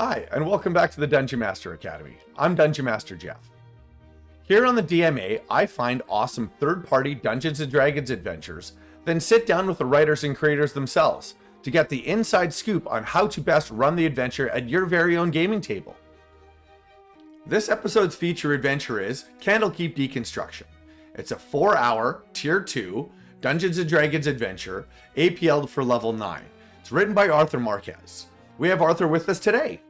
Hi, and welcome back to the Dungeon Master Academy. I'm Dungeon Master Jeff. Here on the DMA, I find awesome third-party Dungeons & Dragons adventures, then sit down with the writers and creators themselves to get the inside scoop on how to best run the adventure at your very own gaming table. This episode's feature adventure is Kandlekeep Rekonstruktion. It's a 4-hour, Tier 2, Dungeons & Dragons adventure, APL for level 9. It's written by Arthur Marques. We have Arthur with us today.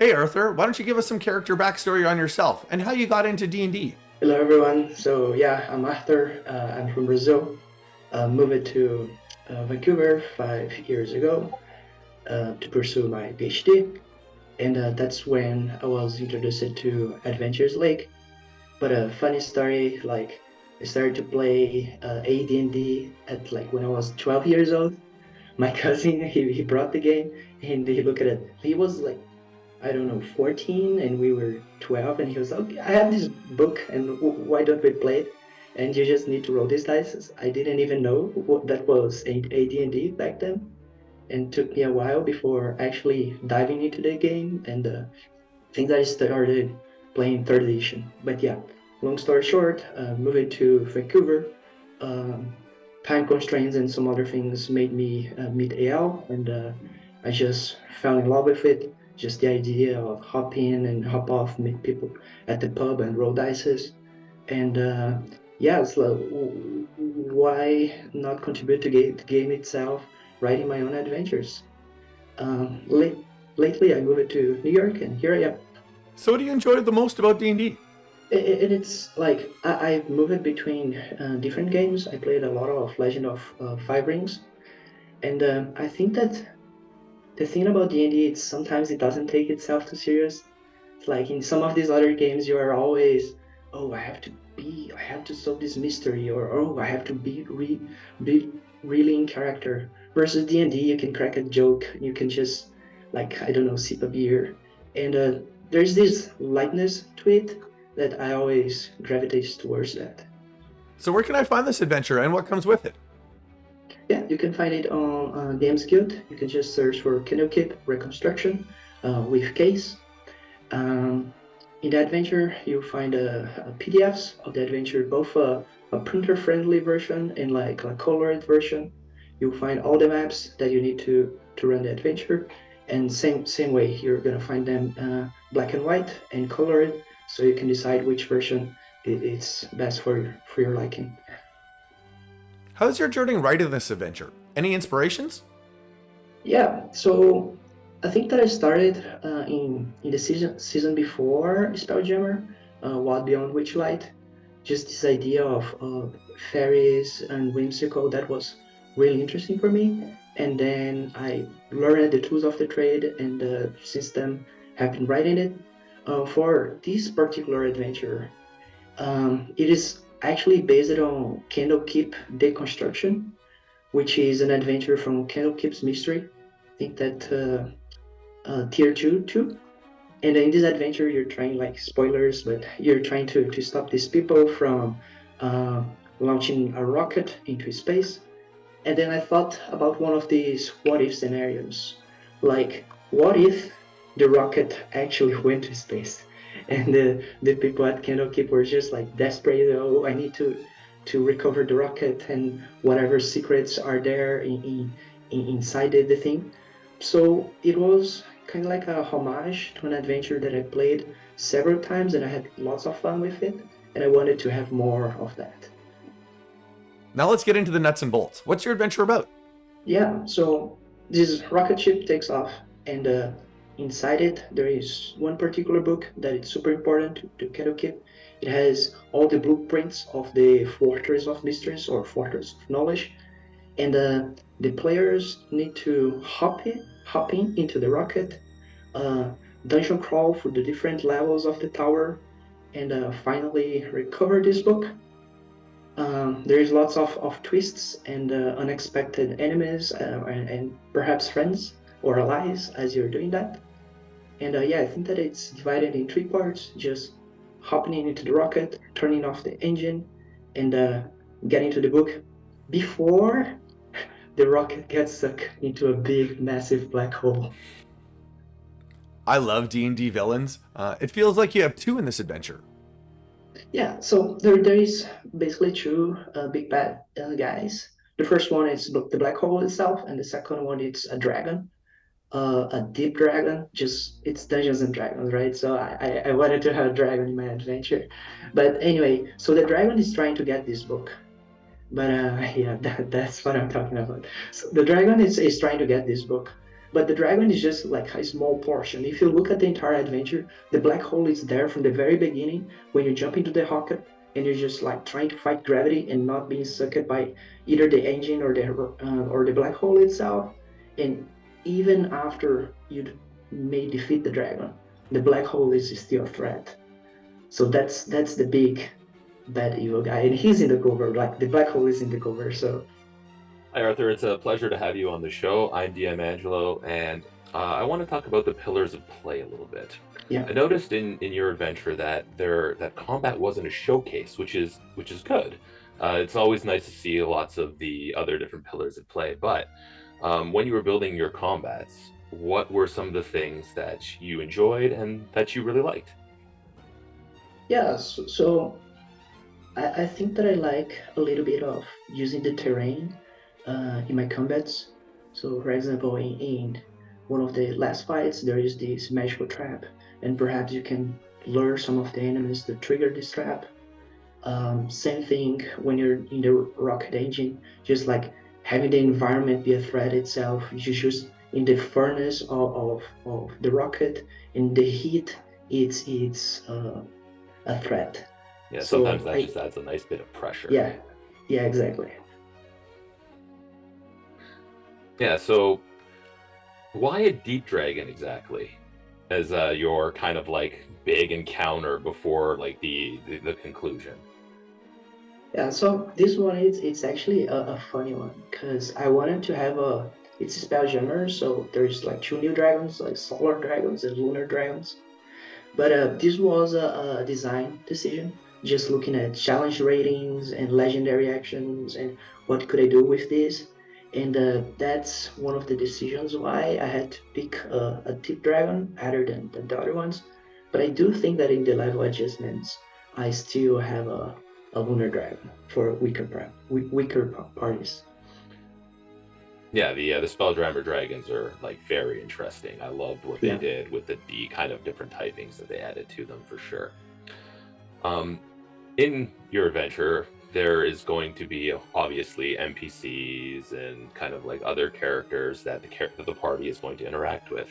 Hey Arthur, why don't you give us some character backstory on yourself and how you got into D&D? Hello everyone. So I'm Arthur. I'm from Brazil. Moved to Vancouver 5 years ago to pursue my PhD, and that's when I was introduced to Adventures League. But a funny story, I started to play AD&D at when I was 12 years old. My cousin, he brought the game and he looked at it. He was 14 and we were 12, and he was like, okay, I have this book and why don't we play it? And you just need to roll these dice. I didn't even know what that was AD&D back then, and it took me a while before actually diving into the game, and I think that I started playing 3rd edition. But yeah, long story short, moving to Vancouver, time constraints and some other things made me meet AL, and I just fell in love with it. Just the idea of hop in and hop off, meet people at the pub and roll dice. And so why not contribute to the game itself, writing my own adventures? Lately I moved to New York, and here I am. So what do you enjoy the most about D&D? It's like I've moved between different games. I played a lot of Legend of Five Rings, and I think that the thing about D&D is sometimes it doesn't take itself too serious. It's like in some of these other games, you are always, oh, I have to solve this mystery, or oh, I have to be really in character. Versus D&D, you can crack a joke, you can just sip a beer, and there's this lightness to it that I always gravitate towards that. So where can I find this adventure and what comes with it? Yeah, you can find it on Games Guild. You can just search for Kandlekeep Rekonstruktion with case. In the adventure, you'll find PDFs of the adventure, both a printer-friendly version and a colored version. You'll find all the maps that you need to run the adventure, and same way, you're gonna find them black and white and colored, so you can decide which version is best for your liking. How's your journey writing this adventure? Any inspirations? Yeah, so I think that I started in the season before Spelljammer, Wild Beyond Witchlight. Just this idea of fairies and whimsical, that was really interesting for me. And then I learned the tools of the trade, and since then have been writing it. For this particular adventure, it is actually based on Kandlekeep Rekonstruktion, which is an adventure from Kandlekeep's Mystery. I think that Tier 2 too. And in this adventure, you're trying, spoilers, but you're trying to stop these people from launching a rocket into space. And then I thought about one of these what if scenarios. What if the rocket actually went to space? And the people at Kandlekeep were just desperate. Oh, I need to recover the rocket and whatever secrets are there inside the thing. So it was kind of like a homage to an adventure that I played several times, and I had lots of fun with it, and I wanted to have more of that. Now let's get into the nuts and bolts. What's your adventure about? Yeah, so this rocket ship takes off, and inside it there is one particular book that is super important to Kandlekeep. It has all the blueprints of the Fortress of Mysteries or Fortress of Knowledge, and the players need to hop in into the rocket, dungeon crawl through the different levels of the tower, and finally recover this book. There is lots of twists and unexpected enemies and perhaps friends or allies as you're doing that. And I think that it's divided in 3 parts: just hopping into the rocket, turning off the engine, and getting to the book before the rocket gets sucked into a big, massive black hole. I love D&D villains. It feels like you have two in this adventure. Yeah, so there is basically two big bad guys. The first one is the black hole itself, and the second one is a dragon, a deep dragon. Just it's Dungeons and Dragons, right? So I wanted to have a dragon in my adventure, but anyway, so the dragon is trying to get this book. But yeah, that's what I'm talking about. So the dragon is trying to get this book, but the dragon is just like a small portion. If you look at the entire adventure, the black hole is there from the very beginning when you jump into the rocket and you're just like trying to fight gravity and not being sucked by either the engine or the black hole itself. And even after you may defeat the dragon, the black hole is still a threat. So that's the big bad evil guy, and he's in the cover. Like the black hole is in the cover. So Hi, Arthur. It's a pleasure to have you on the show. I'm D'Angelo, and I want to talk about the pillars of play a little bit. yeah, I noticed in your adventure that that combat wasn't a showcase, which is good. It's always nice to see lots of the other different pillars of play. But when you were building your combats, what were some of the things that you enjoyed and that you really liked? yeah. So I think that I like a little bit of using the terrain in my combats. So, for example, in one of the last fights, there is this magical trap, and perhaps you can lure some of the enemies to trigger this trap. Same thing when you're in the rocket engine, just like having the environment be a threat itself. You just in the furnace of the rocket, in the heat, it's a threat. Yeah, sometimes So that just adds a nice bit of pressure. yeah, yeah, exactly. Yeah, so why a deep dragon exactly as your kind of like big encounter before like the conclusion? Yeah, so this one it's actually a funny one because I wanted to have a it's a spell genre, so there's like two new dragons, like solar dragons and lunar dragons. But this was a design decision, just looking at challenge ratings and legendary actions and what could I do with this. And that's one of the decisions why I had to pick a tip dragon rather than the other ones. But I do think that in the level adjustments, I still have a lunar dragon for weaker parties. Yeah, the Spelljammer dragons are like very interesting. I loved what they Yeah. did with the kind of different typings that they added to them for sure. Um, in your adventure, there is going to be obviously NPCs and kind of like other characters that that the party is going to interact with.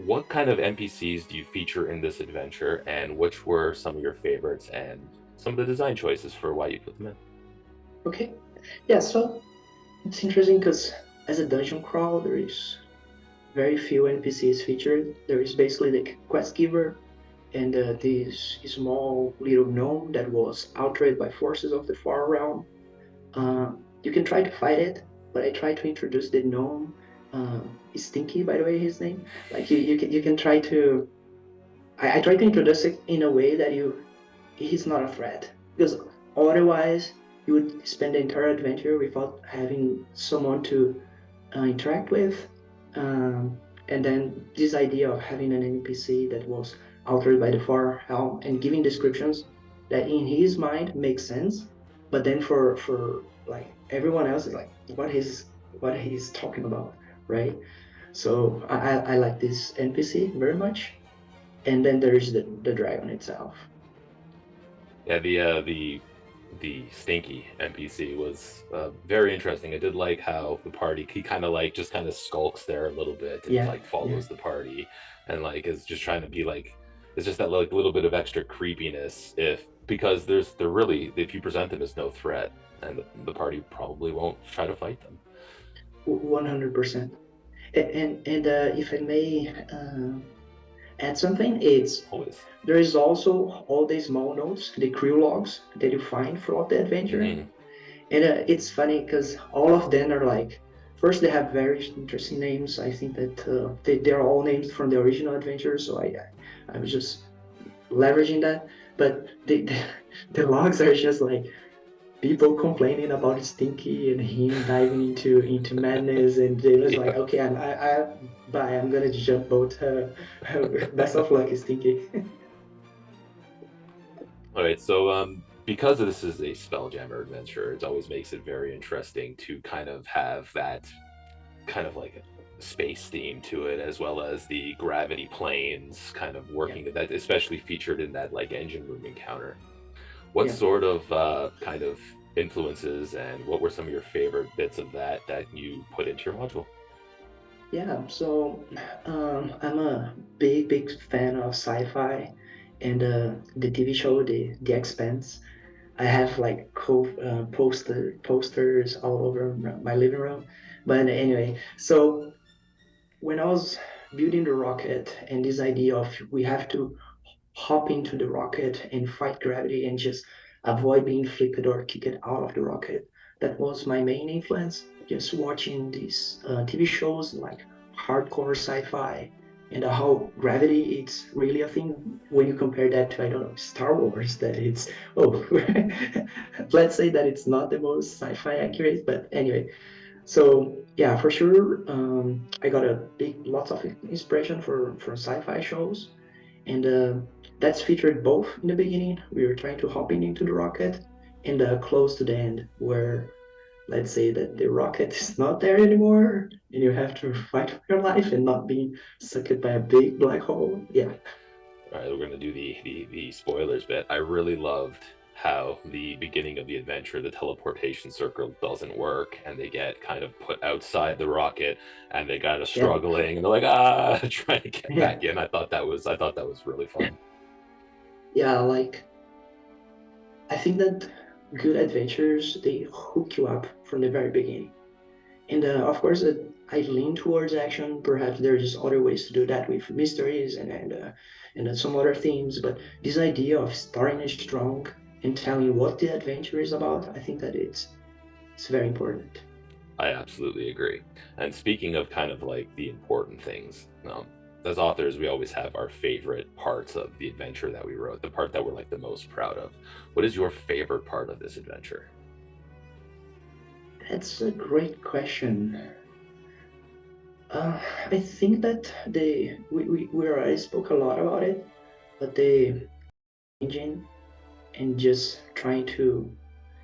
What kind of NPCs do you feature in this adventure, and which were some of your favorites and some of the design choices for why you put them in? Okay. Yeah. So it's interesting because as a dungeon crawl, there is very few NPCs featured. There is basically the quest giver and this small little gnome that was altered by forces of the far realm. You can try to fight it, but I try to introduce the gnome. Stinky, by the way, his name. Like you can try to. I try to introduce it in a way that he's not a threat because otherwise you would spend the entire adventure without having someone to interact with. Um, and then this idea of having an NPC that was altered by the far helm and giving descriptions that in his mind makes sense, but then for like everyone else is like what he's talking about, right? So I like this NPC very much. And then there is the dragon itself. Yeah, the stinky NPC was very interesting. I did like how the party he kind of like just kind of skulks there a little bit and Yeah, like yeah. follows the party and like is just trying to be like it's just that like little bit of extra creepiness if because they're really if you present them as no threat and the party probably won't try to fight them. 100%. And if I may add something, it's Always. there is also all the small notes, the crew logs that you find throughout the adventure. Hmm. And it's funny because all of them are like, first they have very interesting names. I think that they're all names from the original adventure, so I was just leveraging that. But the logs are just like people complaining about Stinky and him diving into madness, and they was like, Yeah. okay, bye, I'm gonna jump boat. Best of luck, Stinky. All right. So, because this is a Spelljammer adventure, it always makes it very interesting to kind of have that kind of like a space theme to it, as well as the gravity planes kind of Yeah, working that, especially featured in that like engine room encounter. What yeah, sort of kind of influences and what were some of your favorite bits of that you put into your module? yeah. So, I'm a big fan of sci-fi, and the TV show, the Expanse. I have like posters all over my living room. But anyway, so when I was building the rocket and this idea of we have to hop into the rocket and fight gravity and just avoid being flipped or kicked out of the rocket, that was my main influence. Just watching these TV shows like hardcore sci-fi and how gravity it's really a thing when you compare that to, I don't know, Star Wars, that it's, oh, let's say that it's not the most sci-fi accurate, but anyway, so yeah, for sure, I got a big lots of inspiration for sci-fi shows, and that's featured both in the beginning. We were trying to hop in into the rocket, and close to the end, where let's say that the rocket is not there anymore, and you have to fight for your life and not being sucked by a big black hole. Yeah, All right, we're gonna do the spoilers bit. I really loved how the beginning of the adventure, the teleportation circle doesn't work, and they get kind of put outside the rocket, and they kind of yeah, struggling, and they're like ah, trying to get yeah, back in. I thought that was really fun. yeah. Like I think that good adventures they hook you up from the very beginning. And of course, I lean towards action. Perhaps there's other ways to do that with mysteries and some other themes. But this idea of starting strong and telling what the adventure is about, I think that it's very important. I absolutely agree. And speaking of kind of like the important things, as authors, we always have our favorite parts of the adventure that we wrote, the part that we're like the most proud of. What is your favorite part of this adventure? That's a great question. I think that we already spoke a lot about it, but the engine and just trying to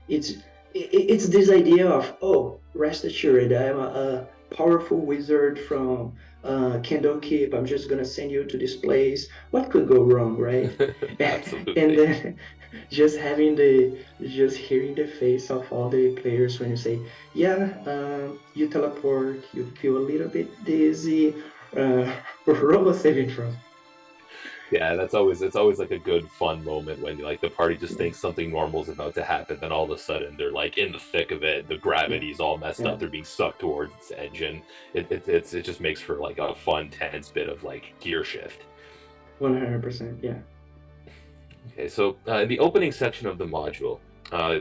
it's it's this idea of, oh, rest assured, I'm a powerful wizard from Kandlekeep. I'm just gonna send you to this place. What could go wrong, right? And Absolutely. then just hearing the face of all the players when you say, yeah, you teleport, you feel a little bit dizzy, roll a saving throw. Yeah, it's always like a good fun moment when like the party just Yeah, thinks something normal is about to happen, then all of a sudden they're like in the thick of it. The yeah, gravity's all messed yeah, up. They're being sucked towards its engine. It just makes for like a fun, tense bit of like gear shift. 100%. Yeah, Okay, so in the opening section of the module,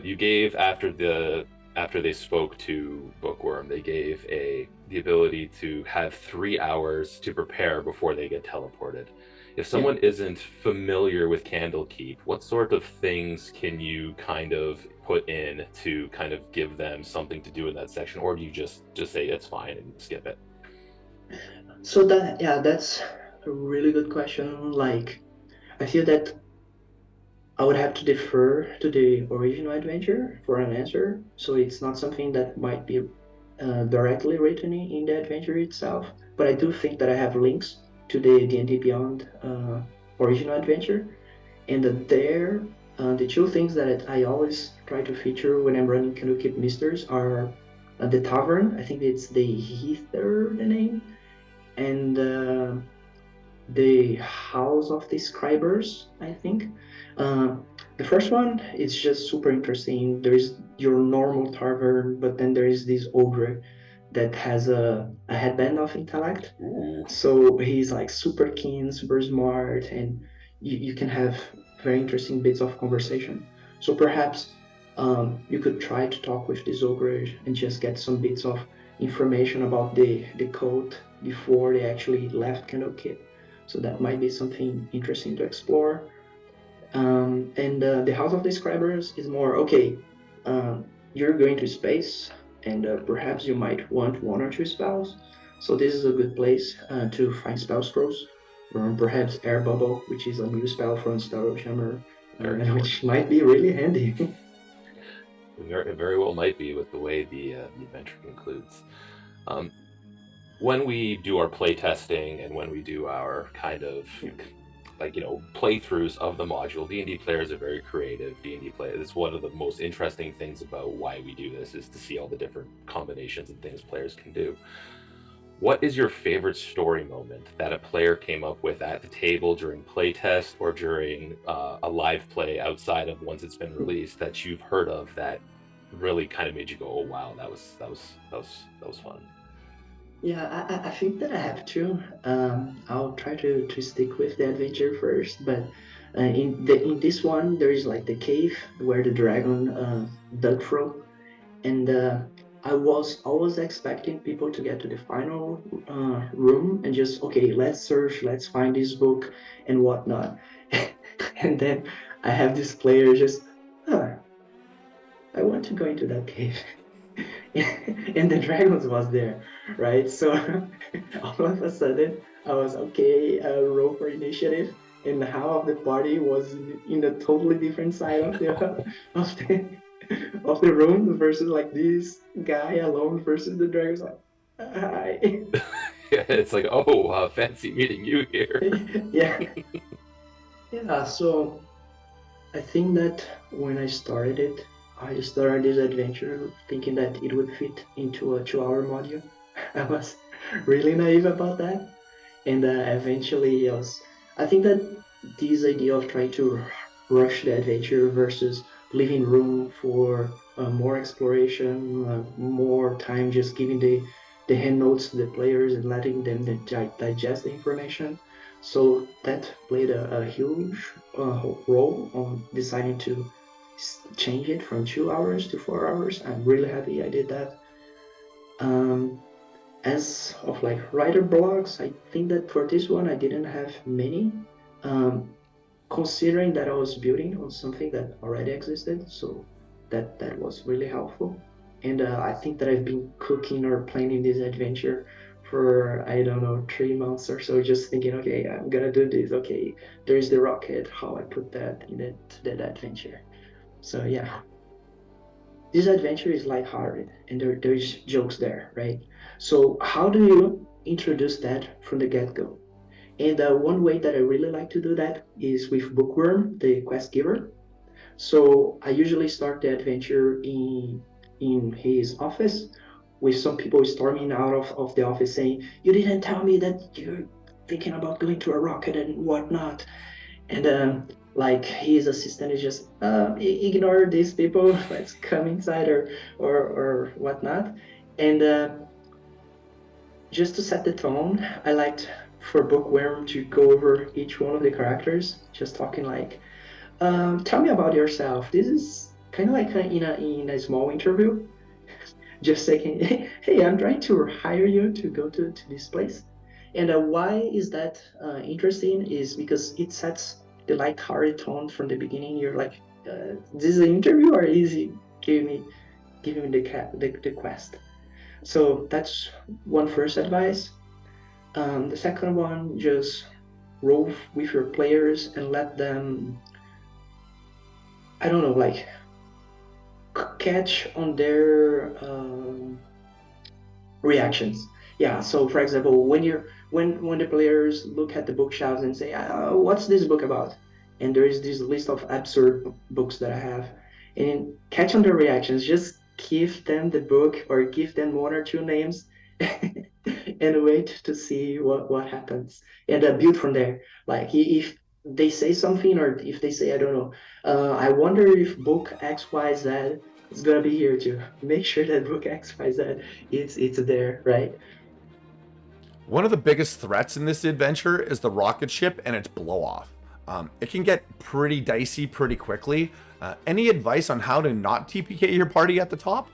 you gave after they spoke to Bookworm, they gave the ability to have 3 hours to prepare before they get teleported. If yeah. someone isn't familiar with Candlekeep, what sort of things can you kind of put in to kind of give them something to do in that section, or do you just say it's fine and skip it? So that, yeah, that's a really good question. Like, I feel that I would have to defer to the original adventure for an answer. So it's not something that might be directly written in the adventure itself. But I do think that I have links to the D&D Beyond original adventure. And there, the two things that I always try to feature when I'm running Candlekeep Mysteries are the tavern. I think it's the Heather, the name, and the House of the Scribers, I think. Uh, the first one is just super interesting. There is your normal tavern, but then there is this ogre that has a headband of intellect. Ooh. So he's like super keen, super smart, and you can have very interesting bits of conversation. So perhaps you could try to talk with this ogre and just get some bits of information about the code before they actually left Candlekeep. So that might be something interesting to explore. And the House of the Scribers is more okay. you're going to space, and perhaps you might want one or two spells. So this is a good place to find spell scrolls, or perhaps air bubble, which is a new spell from Starojammer, Very and cool. which might be really handy. It very well might be with the way the adventure concludes. Um, when we do our play testing and when we do our kind of playthroughs of the module, D&D players are very creative. D&D players, it's one of the most interesting things about why we do this, is to see all the different combinations and things players can do. What is your favorite story moment that a player came up with at the table during playtest or during a live play outside of once it's been released that you've heard of that really kind of made you go, "Oh wow, that was fun"? Yeah, I think that I have to. I'll try to stick with the adventure first, but in this one there is like the cave where the dragon dug through, and I was expecting people to get to the final room and just okay, let's search, let's find this book and whatnot, and then I have this player just, huh, I want to go into that cave. And the dragons was there, right? So all of a sudden, I was okay. Roll for initiative, and half of the party was in a totally different side of the of the of the room versus like this guy alone versus the dragons. Like, hi, It's like, oh, fancy meeting you here. yeah, yeah. So I think that when I started this adventure thinking that it would fit into a 2 hour module. I was really naive about that. And eventually, I think that this idea of trying to rush the adventure versus leaving room for more exploration, more time just giving the hand notes to the players and letting them digest the information. So that played a huge role on deciding to change it from 2 hours to 4 hours. I'm really happy I did that. Um, as of like writer blogs, I think that for this one I didn't have many, considering that I was building on something that already existed. So that was really helpful. And I think that I've been cooking or planning this adventure for I don't know 3 months or so, just thinking, okay, I'm gonna do this. Okay, there's the rocket. How I put that in that adventure. So yeah, this adventure is lighthearted and there's jokes there, right? So how do you introduce that from the get-go? And one way that I really like to do that is with Bookworm, the quest giver. So I usually start the adventure in his office with some people storming out of the office saying, "You didn't tell me that you're thinking about going to a rocket and whatnot." And like his assistant is just ignore these people, let's come inside or whatnot. And just to set the tone, I liked for Bookworm to go over each one of the characters, just talking like, tell me about yourself. This is kind of like in a small interview, just saying, hey, I'm trying to hire you to go to this place. And why is that interesting is because it sets the light-hearted tone from the beginning. You're like, this is an interview or is he giving me the quest? So that's one first advice. The second one, just roll with your players and let them, I don't know, like catch on their reactions. Yeah. So for example, when the players look at the bookshelves and say, "What's this book about?" and there is this list of absurd books that I have, and catch on their reactions. Just give them the book or give them one or two names, and wait to see what happens, and build from there. Like if they say something or if they say, I don't know, I wonder if book XYZ is gonna be here too. Make sure that book XYZ it's there, right? One of the biggest threats in this adventure is the rocket ship and its blow off. It can get pretty dicey pretty quickly. Any advice on how to not TPK your party at the top?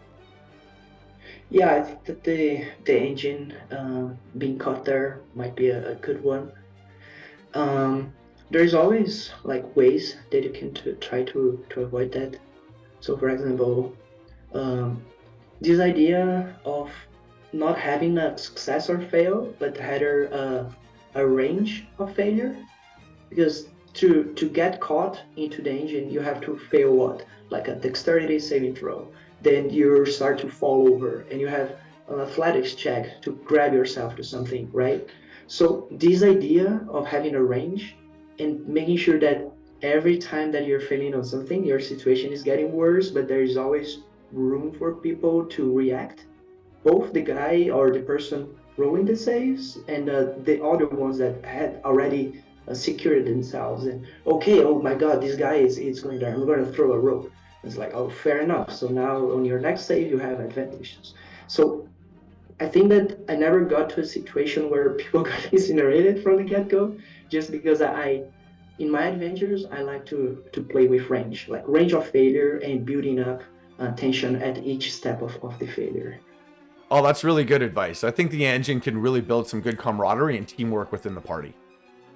Yeah, I think that the engine being caught there might be a good one. There's always like ways that you can try to avoid that. So, for example, Um, this idea of not having a success or fail, but rather a range of failure, because to get caught into the engine, you have to fail what, like a dexterity saving throw, then you start to fall over and you have an athletics check to grab yourself to something, right? So this idea of having a range and making sure that every time that you're failing on something, your situation is getting worse, but there is always room for people to react, both the guy or the person rolling the saves and the other ones that had already secured themselves. And okay, oh my God, this guy is going there. I'm going to throw a rope. It's like, oh, fair enough. So now on your next save, you have advantages. So I think that I never got to a situation where people got incinerated from the get-go, just because in my adventures, I like to play with range, like range of failure and building up tension at each step of the failure. Oh, that's really good advice. I think the engine can really build some good camaraderie and teamwork within the party.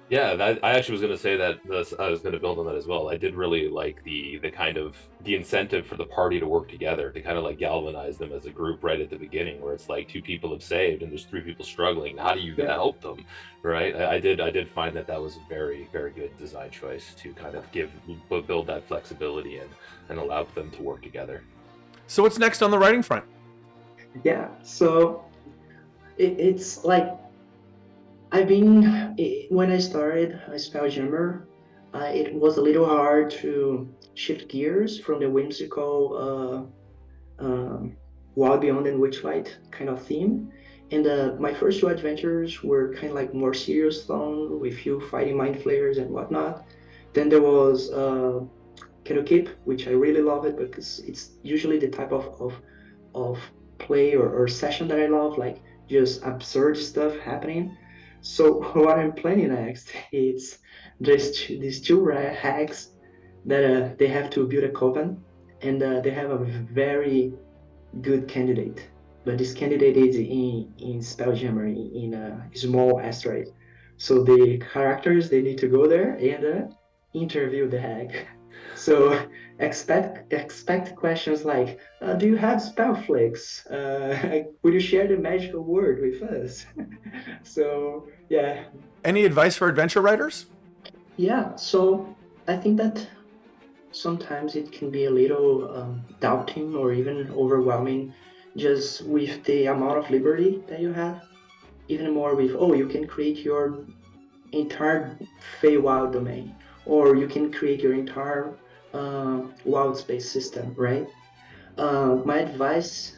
Yeah, I actually was going to say that I was going to build on that as well. I did really like the kind of the incentive for the party to work together, to kind of like galvanize them as a group right at the beginning, where it's like two people have saved and there's three people struggling. How are you going to help them, right? I did find that was a very good design choice to kind of build that flexibility and allow them to work together. So what's next on the writing front? Yeah, so it's like when I started Spelljammer, it was a little hard to shift gears from the whimsical Wild Beyond and Witchlight kind of theme. And my first two adventures were kind of like more serious tone, with you fighting mind flayers and whatnot. Then there was Kandlekeep, which I really love it because it's usually the type of play or session that I love, like just absurd stuff happening. So what I'm planning next is these two hacks that they have to build a coven, and they have a very good candidate. But this candidate is in Spelljammer in a small asteroid. So the characters, they need to go there and interview the hack. So expect questions like, do you have spell flicks? Would you share the magical word with us? So yeah. Any advice for adventure writers? Yeah, so I think that sometimes it can be a little doubting or even overwhelming, just with the amount of liberty that you have. Even more with, oh, you can create your entire Feywild domain, or you can create your entire wild space system, right? My advice,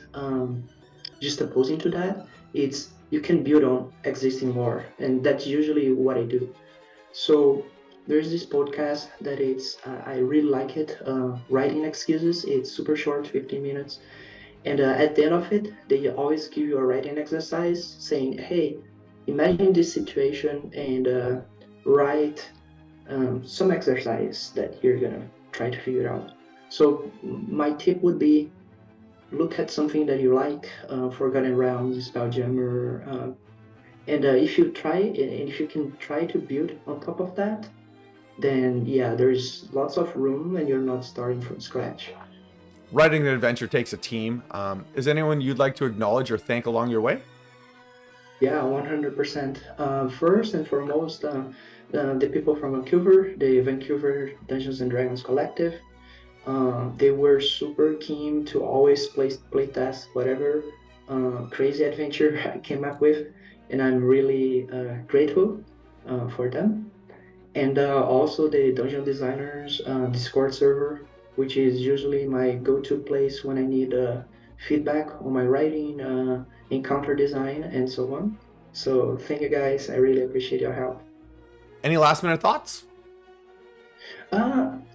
just opposing to that, it's you can build on existing lore, and that's usually what I do. So there's this podcast that I really like it, Writing Excuses. It's super short, 15 minutes. And at the end of it, they always give you a writing exercise saying, hey, imagine this situation and write some exercise that you're going to try to figure out. So my tip would be look at something that you like, Forgotten Realms, Spelljammer, and if you can try to build on top of that, then yeah, there's lots of room and you're not starting from scratch. Writing an adventure takes a team. Is anyone you'd like to acknowledge or thank along your way? Yeah, 100%. First and foremost, the people from Vancouver, the Vancouver Dungeons and Dragons Collective. They were super keen to always play test whatever crazy adventure I came up with, and I'm really grateful for them. And also the Dungeon Designers Discord server, which is usually my go-to place when I need feedback on my writing, encounter design, and so on. So thank you guys. I really appreciate your help. Any last minute thoughts?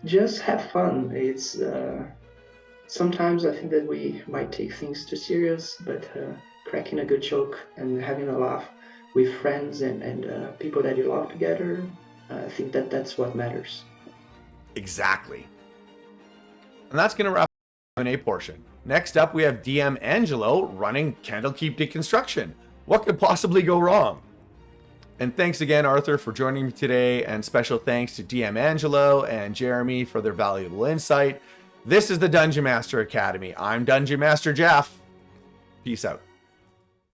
Just have fun. It's sometimes I think that we might take things too serious, but cracking a good joke and having a laugh with friends and people that you love together, I think that's what matters. Exactly. And that's going to wrap up the Q&A portion. Next up, we have DM Angelo running Kandlekeep Rekonstruktion. What could possibly go wrong? And thanks again, Arthur, for joining me today. And special thanks to DM Angelo and Jeremy for their valuable insight. This is the Dungeon Master Academy. I'm Dungeon Master Jeff. Peace out.